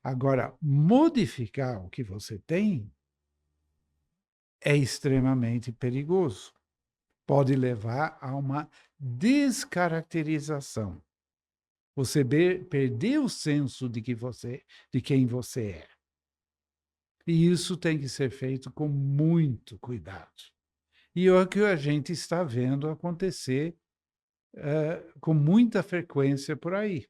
Agora, modificar o que você tem é extremamente perigoso. Pode levar a uma descaracterização. Você perder o senso de quem você é. E isso tem que ser feito com muito cuidado. E é o que a gente está vendo acontecer com muita frequência por aí.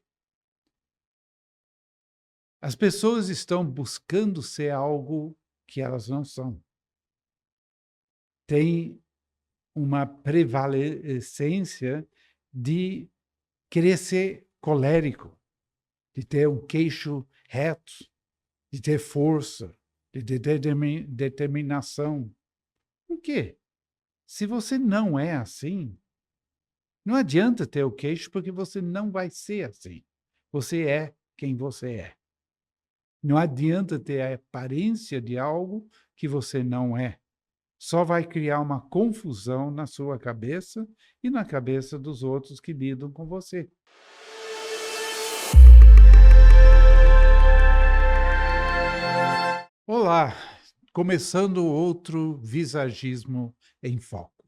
As pessoas estão buscando ser algo que elas não são. Tem uma prevalecência de querer ser colérico, de ter um queixo reto, de ter força, de ter determinação. Por quê? Se você não é assim, não adianta ter o queixo, porque você não vai ser assim. Você é quem você é. Não adianta ter a aparência de algo que você não é. Só vai criar uma confusão na sua cabeça e na cabeça dos outros que lidam com você. Olá, começando outro Visagismo em Foco.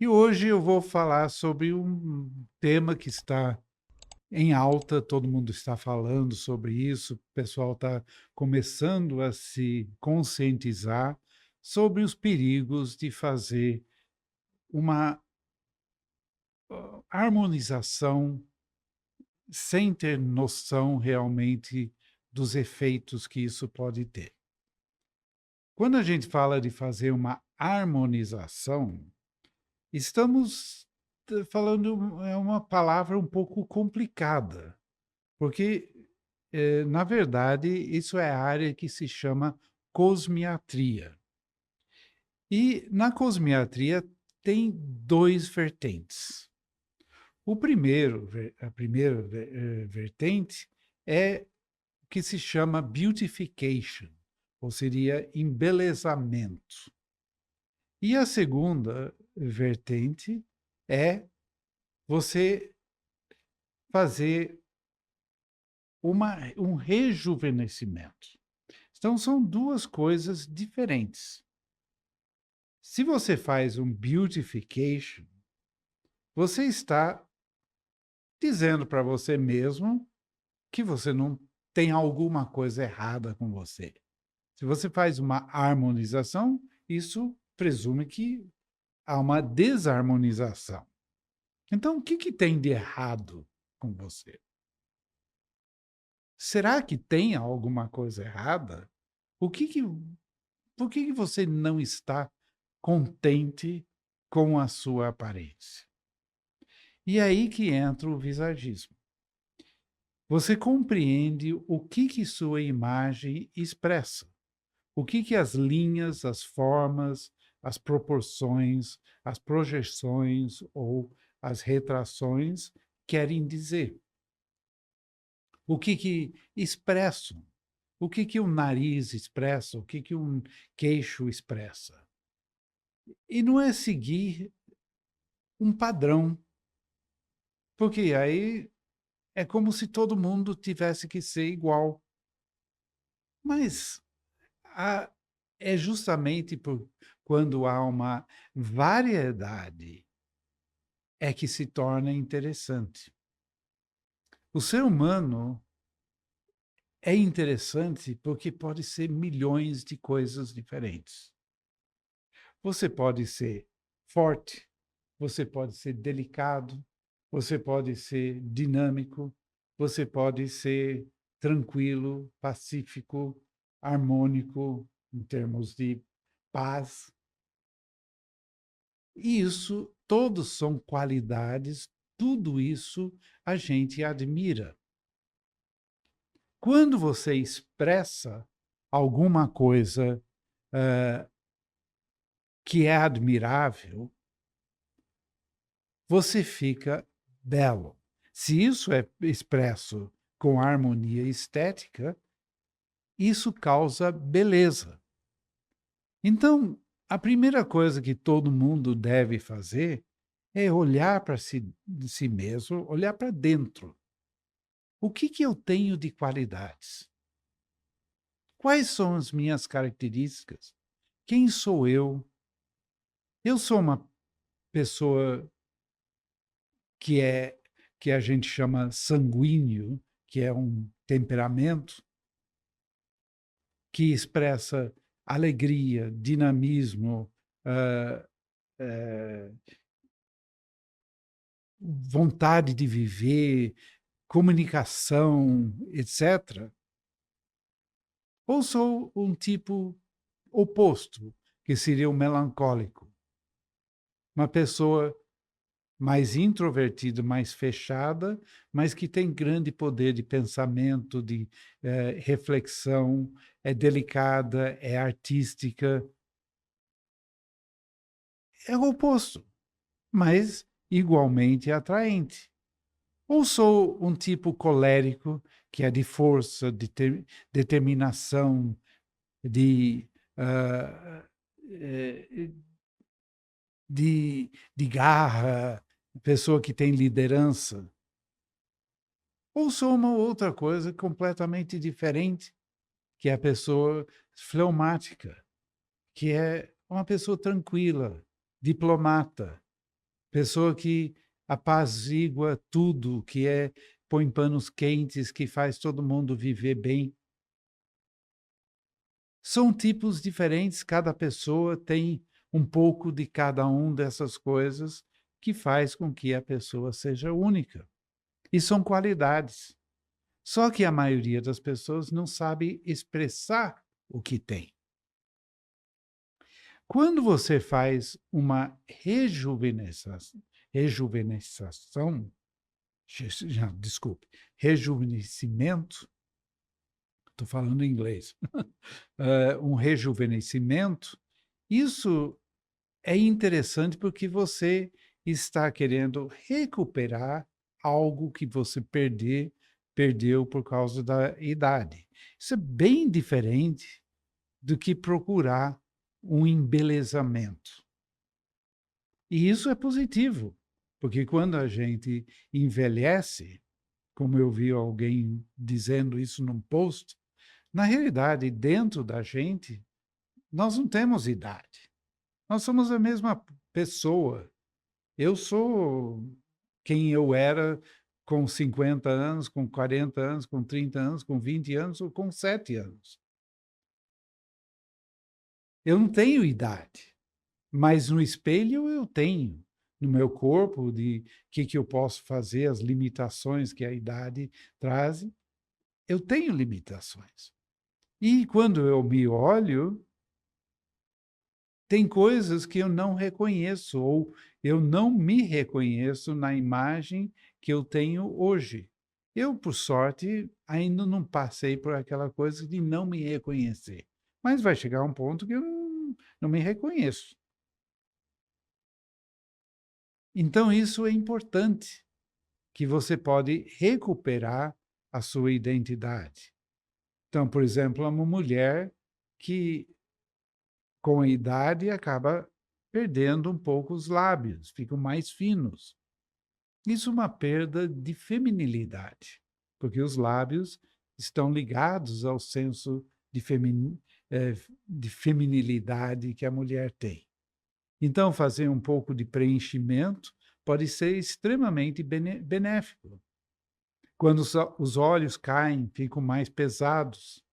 E hoje eu vou falar sobre um tema que está em alta, todo mundo está falando sobre isso, o pessoal está começando a se conscientizar sobre os perigos de fazer uma harmonização sem ter noção realmente dos efeitos que isso pode ter. Quando a gente fala de fazer uma harmonização, estamos falando é uma palavra um pouco complicada, porque, na verdade, isso é a área que se chama cosmiatria. E na cosmiatria tem 2 vertentes. A primeira vertente é o que se chama beautification, ou seria embelezamento. E a segunda vertente é você fazer um rejuvenescimento. Então, são 2 coisas diferentes. Se você faz um beautification, você está dizendo para você mesmo que você não tem alguma coisa errada com você. Se você faz uma harmonização, isso presume que há uma desarmonização. Então, o que que tem de errado com você? Será que tem alguma coisa errada? O que que Por que que você não está contente com a sua aparência? E é aí que entra o visagismo. Você compreende o que sua imagem expressa, o que as linhas, as formas, as proporções, as projeções ou as retrações querem dizer. O que expressam, o que o nariz expressa, o que um queixo expressa. E não é seguir um padrão, porque aí é como se todo mundo tivesse que ser igual. Mas a é justamente quando há uma variedade é que se torna interessante. O ser humano é interessante porque pode ser milhões de coisas diferentes. Você pode ser forte, você pode ser delicado, você pode ser dinâmico, você pode ser tranquilo, pacífico, harmônico, em termos de paz. E isso, todos são qualidades, tudo isso a gente admira. Quando você expressa alguma coisa que é admirável, você fica belo. Se isso é expresso com harmonia estética, isso causa beleza. Então, a primeira coisa que todo mundo deve fazer é olhar para si mesmo, olhar para dentro. O que eu tenho de qualidades? Quais são as minhas características? Quem sou eu? Eu sou uma pessoa que é que a gente chama sanguíneo, que é um temperamento que expressa alegria, dinamismo, hã, eh, vontade de viver, comunicação, etcétera. Ou sou um tipo oposto, que seria o melancólico, uma pessoa mais introvertida, mais fechada, mas que tem grande poder de pensamento, de, reflexão, é delicada, é artística. É o oposto, mas igualmente atraente. Ou sou um tipo colérico, que é de força, de determinação, de, hã, eh, de garra, pessoa que tem liderança. Ou sou uma outra coisa completamente diferente, que é a pessoa fleumática, que é uma pessoa tranquila, diplomata, pessoa que apazigua tudo, que põe panos quentes, que faz todo mundo viver bem. São tipos diferentes, cada pessoa tem um pouco de cada um dessas coisas que faz com que a pessoa seja única. E são qualidades. Só que a maioria das pessoas não sabe expressar o que tem. Quando você faz uma rejuvenescação, desculpe, rejuvenescimento, estou falando em inglês, um rejuvenescimento, isso é interessante porque você está querendo recuperar algo que você perdeu por causa da idade. Isso é bem diferente do que procurar um embelezamento. E isso é positivo, porque quando a gente envelhece, como eu vi alguém dizendo isso num post, na realidade, dentro da gente, nós não temos idade. Nós somos a mesma pessoa. Eu sou quem eu era com 50 anos, com 40 anos, com 30 anos, com 20 anos ou com 7 anos. Eu não tenho idade, mas no espelho eu tenho. No meu corpo, de que eu posso fazer, as limitações que a idade traz, eu tenho limitações. E quando eu me olho, tem coisas que eu não reconheço ou eu não me reconheço na imagem que eu tenho hoje. Eu, por sorte, ainda não passei por aquela coisa de não me reconhecer, mas vai chegar um ponto que eu não me reconheço. Então isso é importante, que você pode recuperar a sua identidade. Então, por exemplo, uma mulher que com a idade acaba perdendo um pouco os lábios, ficam mais finos. Isso é uma perda de feminilidade, porque os lábios estão ligados ao senso de, de feminilidade que a mulher tem. Então, fazer um pouco de preenchimento pode ser extremamente benéfico. Quando os olhos caem, ficam mais pesados,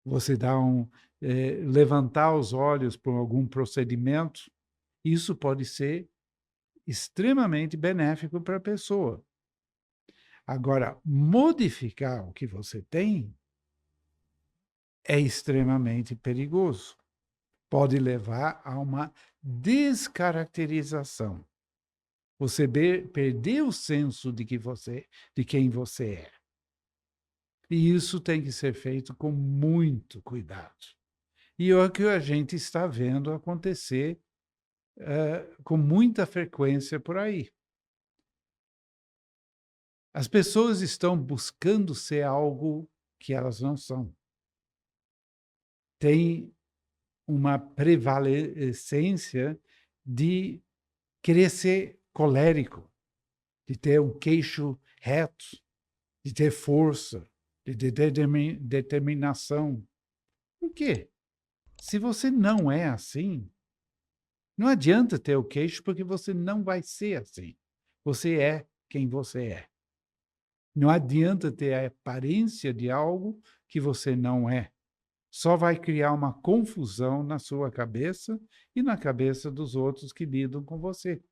você dá levantar os olhos por algum procedimento, isso pode ser extremamente benéfico para a pessoa. Agora, modificar o que você tem é extremamente perigoso. Pode levar a uma descaracterização. Você perder o senso de quem você é. E isso tem que ser feito com muito cuidado. E é o que a gente está vendo acontecer com muita frequência por aí. As pessoas estão buscando ser algo que elas não são. Tem uma prevalecência de querer ser colérico, de ter um queixo reto, de ter força, de ter determinação. Por quê? Se você não é assim, não adianta ter o queixo, porque você não vai ser assim. Você é quem você é. Não adianta ter a aparência de algo que você não é. Só vai criar uma confusão na sua cabeça e na cabeça dos outros que lidam com você.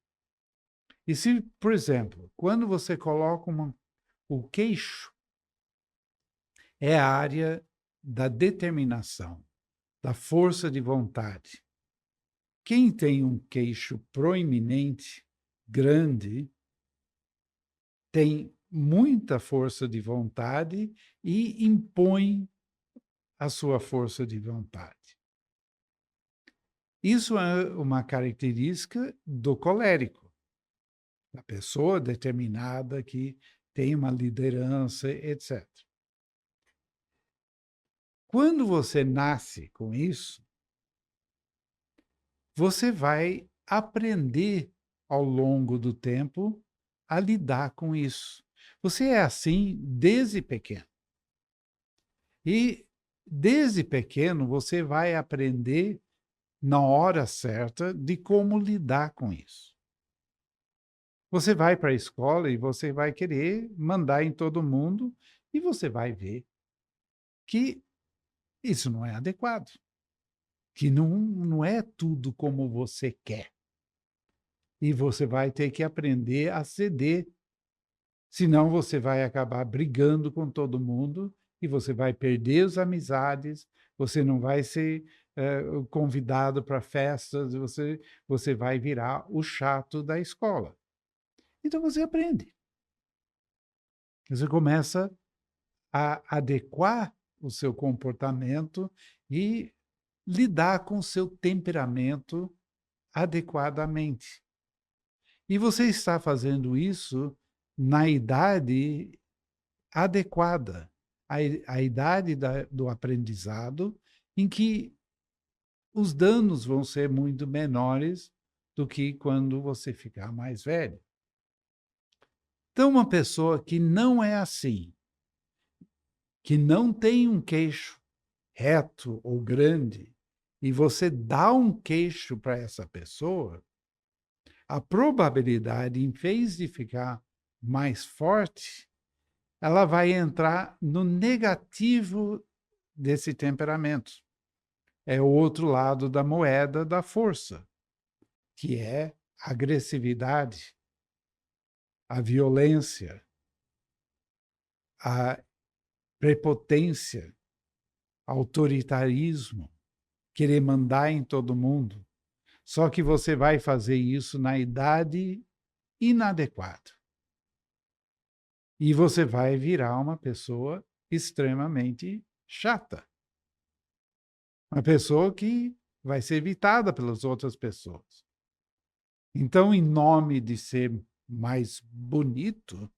E se, por exemplo, quando você coloca o queixo, é a área da determinação, da força de vontade. Quem tem um queixo proeminente, grande, tem muita força de vontade e impõe a sua força de vontade. Isso é uma característica do colérico, da pessoa determinada que tem uma liderança, etc. Quando você nasce com isso, você vai aprender ao longo do tempo a lidar com isso. Você é assim desde pequeno. E desde pequeno você vai aprender na hora certa de como lidar com isso. Você vai para a escola e você vai querer mandar em todo mundo e você vai ver que isso não é adequado, que não é tudo como você quer. E você vai ter que aprender a ceder, senão você vai acabar brigando com todo mundo e você vai perder as amizades, você não vai ser convidado para festas, você vai virar o chato da escola. Então você aprende. Você começa a adequar o seu comportamento e lidar com o seu temperamento adequadamente. E você está fazendo isso na idade adequada, a idade do aprendizado, em que os danos vão ser muito menores do que quando você ficar mais velho. Então, uma pessoa que não é assim, que não tem um queixo reto ou grande, e você dá um queixo para essa pessoa, a probabilidade, em vez de ficar mais forte, ela vai entrar no negativo desse temperamento. É o outro lado da moeda da força, que é a agressividade, a violência, a prepotência, autoritarismo, querer mandar em todo mundo. Só que você vai fazer isso na idade inadequada. E você vai virar uma pessoa extremamente chata. Uma pessoa que vai ser evitada pelas outras pessoas. Então, em nome de ser mais bonito,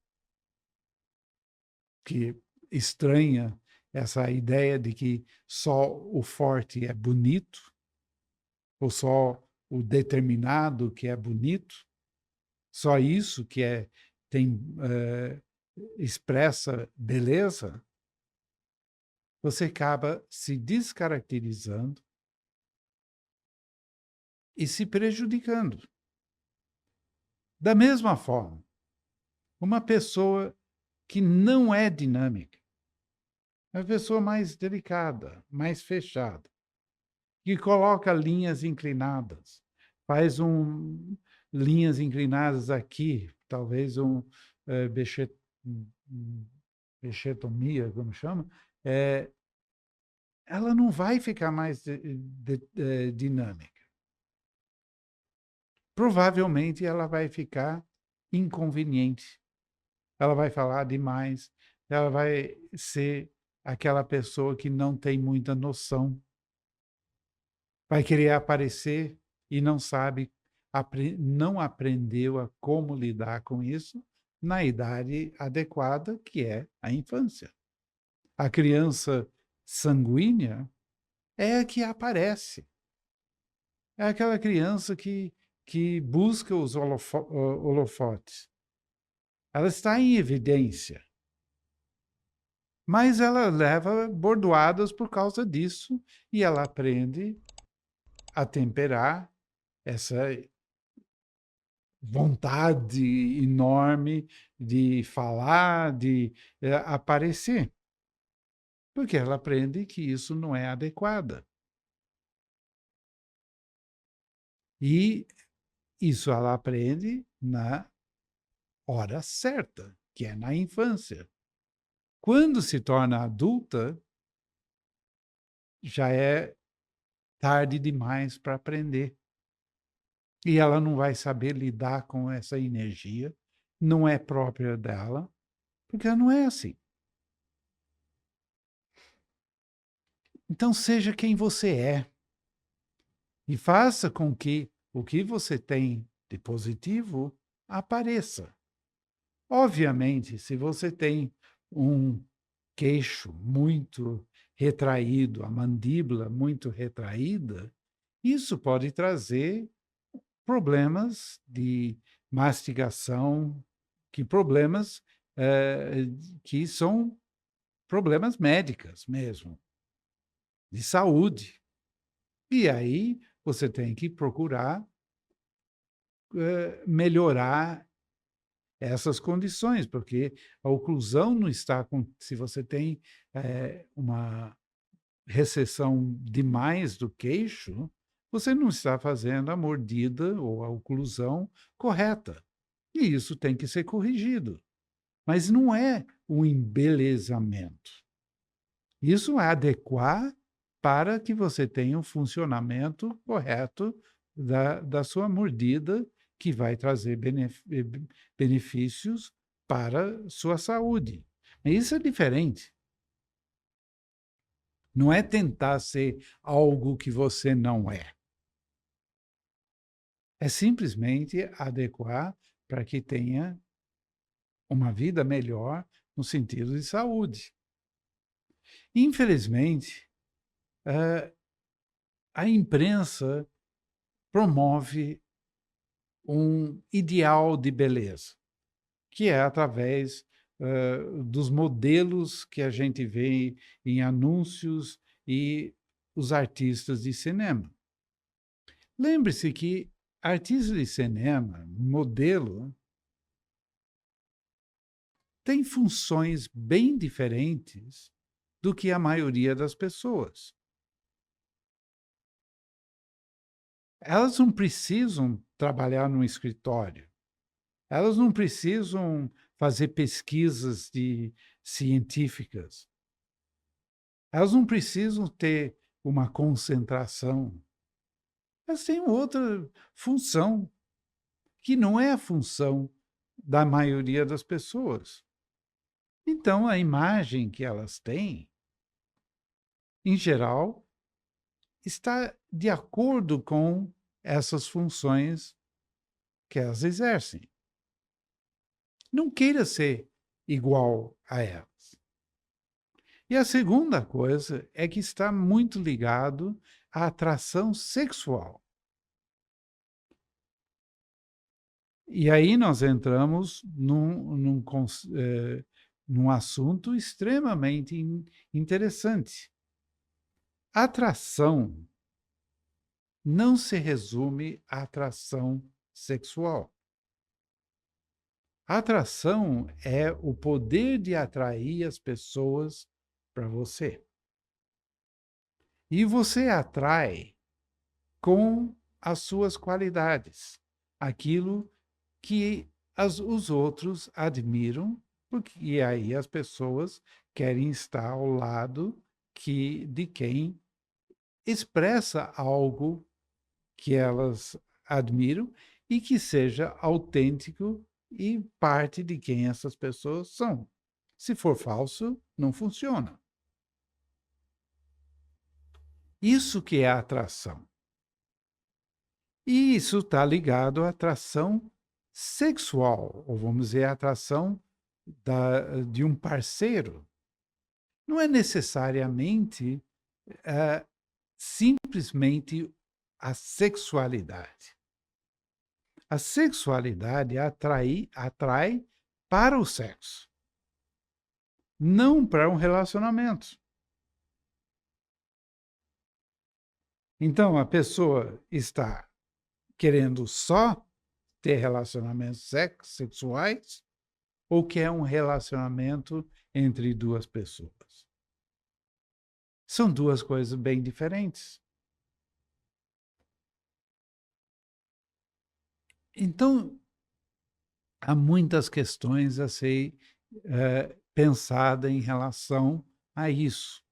que estranha essa ideia de que só o forte é bonito, ou só o determinado que é bonito, só isso que tem expressa beleza, você acaba se descaracterizando e se prejudicando. Da mesma forma, uma pessoa que não é dinâmica, uma pessoa mais delicada, mais fechada, que coloca linhas inclinadas, faz linhas inclinadas aqui, talvez bechet, bechetomia, como chama, ela não vai ficar mais dinâmica. Provavelmente ela vai ficar inconveniente. Ela vai falar demais, ela vai ser aquela pessoa que não tem muita noção. Vai querer aparecer e não sabe, não aprendeu a como lidar com isso na idade adequada, que é a infância. A criança sanguínea é a que aparece. É aquela criança que busca os holofotes. Ela está em evidência. Mas ela leva bordoadas por causa disso e ela aprende a temperar essa vontade enorme de falar, de aparecer, porque ela aprende que isso não é adequado. E isso ela aprende na hora certa, que é na infância. Quando se torna adulta, já é tarde demais para aprender. E ela não vai saber lidar com essa energia, não é própria dela, porque ela não é assim. Então, seja quem você é e faça com que o que você tem de positivo apareça. Obviamente, se você tem um queixo muito retraído, a mandíbula muito retraída, isso pode trazer problemas de mastigação, que problemas que são problemas médicos mesmo, de saúde. E aí você tem que procurar melhorar essas condições, porque a oclusão não está com. Se você tem uma recessão demais do queixo, você não está fazendo a mordida ou a oclusão correta. E isso tem que ser corrigido. Mas não é um embelezamento. Isso é adequar para que você tenha um funcionamento correto da sua mordida, que vai trazer benefícios para sua saúde. Isso é diferente. Não é tentar ser algo que você não é. É simplesmente adequar para que tenha uma vida melhor no sentido de saúde. Infelizmente, a imprensa promove um ideal de beleza, que é através dos modelos que a gente vê em anúncios e os artistas de cinema. Lembre-se que artista de cinema, modelo, tem funções bem diferentes do que a maioria das pessoas. Elas não precisam trabalhar num escritório. Elas não precisam fazer pesquisas científicas. Elas não precisam ter uma concentração. Elas têm outra função, que não é a função da maioria das pessoas. Então, a imagem que elas têm, em geral, está de acordo com essas funções que elas exercem. Não queira ser igual a elas. E a segunda coisa é que está muito ligado à atração sexual. E aí nós entramos num assunto extremamente interessante. Atração não se resume à atração sexual. Atração é o poder de atrair as pessoas para você. E você atrai com as suas qualidades, aquilo que os outros admiram, porque, e aí as pessoas querem estar ao lado de quem expressa algo que elas admiram e que seja autêntico e parte de quem essas pessoas são. Se for falso, não funciona. Isso que é a atração. E isso está ligado à atração sexual, ou vamos dizer, à atração de um parceiro. Não é necessariamente simplesmente a sexualidade. A sexualidade atrai para o sexo. não para um relacionamento. Então, a pessoa está querendo só ter relacionamentos sexuais ou quer um relacionamento entre duas pessoas? São duas coisas bem diferentes. Então, há muitas questões a ser pensada em relação a isso.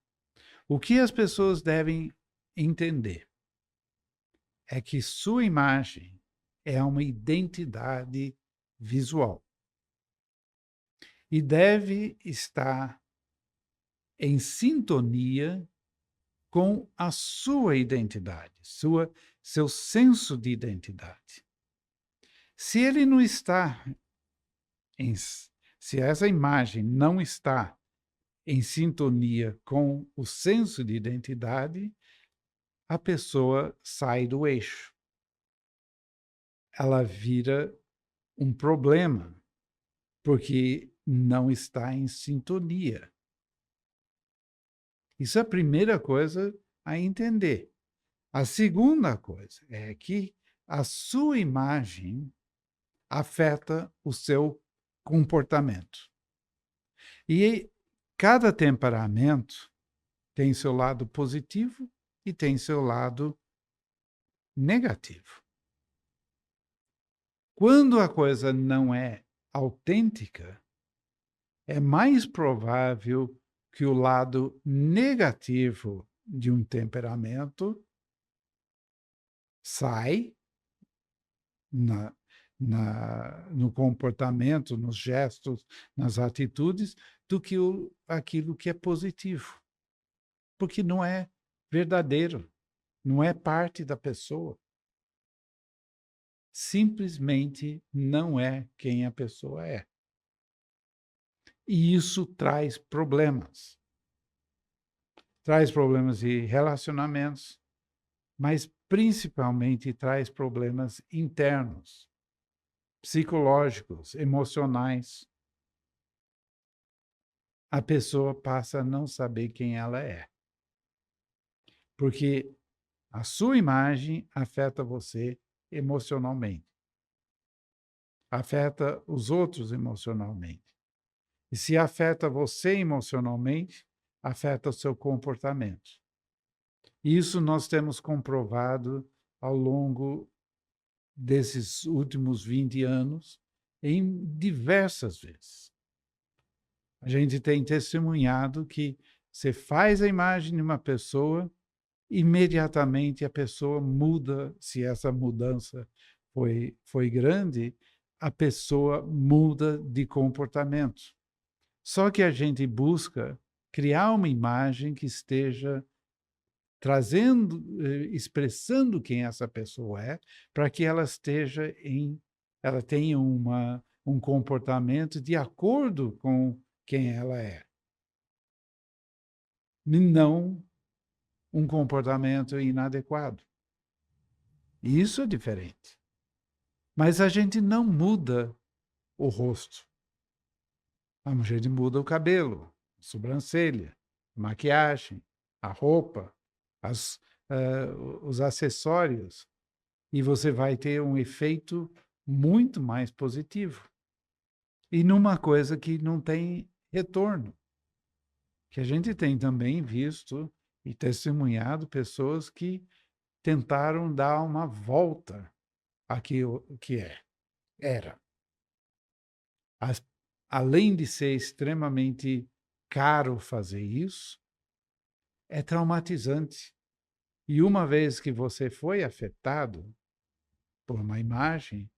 O que as pessoas devem entender é que sua imagem é uma identidade visual e deve estar em sintonia com a sua identidade, seu senso de identidade. Se ele não está se essa imagem não está em sintonia com o senso de identidade, a pessoa sai do eixo. Ela vira um problema, porque não está em sintonia. Isso é a primeira coisa a entender. A segunda coisa é que a sua imagem afeta o seu comportamento. E cada temperamento tem seu lado positivo e tem seu lado negativo. Quando a coisa não é autêntica, é mais provável que o lado negativo de um temperamento sai no comportamento, nos gestos, nas atitudes, do que aquilo que é positivo. Porque não é verdadeiro, não é parte da pessoa. Simplesmente não é quem a pessoa é. E isso traz problemas. Traz problemas de relacionamentos, mas principalmente traz problemas internos, psicológicos, emocionais. A pessoa passa a não saber quem ela é. Porque a sua imagem afeta você emocionalmente. Afeta os outros emocionalmente. E se afeta você emocionalmente, afeta o seu comportamento. Isso nós temos comprovado ao longo desses últimos 20 anos, em diversas vezes. A gente tem testemunhado que você faz a imagem de uma pessoa, imediatamente a pessoa muda, se essa mudança foi grande, a pessoa muda de comportamento. Só que a gente busca criar uma imagem que esteja trazendo, expressando quem essa pessoa é, para que ela tenha um comportamento de acordo com quem ela é. E não um comportamento inadequado. Isso é diferente. Mas a gente não muda o rosto. A gente muda o cabelo, a sobrancelha, a maquiagem, a roupa, os acessórios, e você vai ter um efeito muito mais positivo. E numa coisa que não tem retorno. Que a gente tem também visto e testemunhado pessoas que tentaram dar uma volta àquilo que era. As, além de ser extremamente caro fazer isso, é traumatizante. E uma vez que você foi afetado por uma imagem,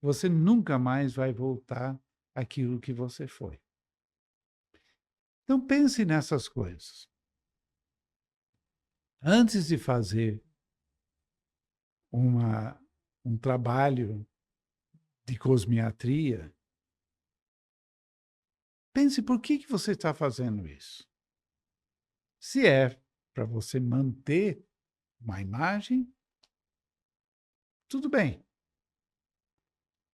você nunca mais vai voltar àquilo que você foi. Então pense nessas coisas. Antes de fazer um trabalho de cosmiatria, pense por que você está fazendo isso. Se é para você manter uma imagem, tudo bem.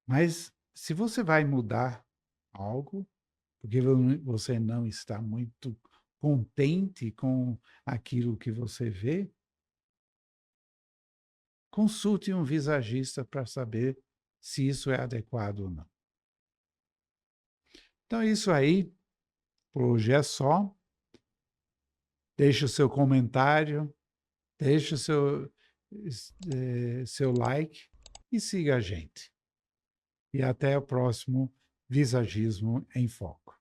Mas se você vai mudar algo, porque você não está muito contente com aquilo que você vê, consulte um visagista para saber se isso é adequado ou não. Então é isso aí, por hoje é só. Deixe o seu comentário, deixe o seu like e siga a gente. E até o próximo Visagismo em Foco.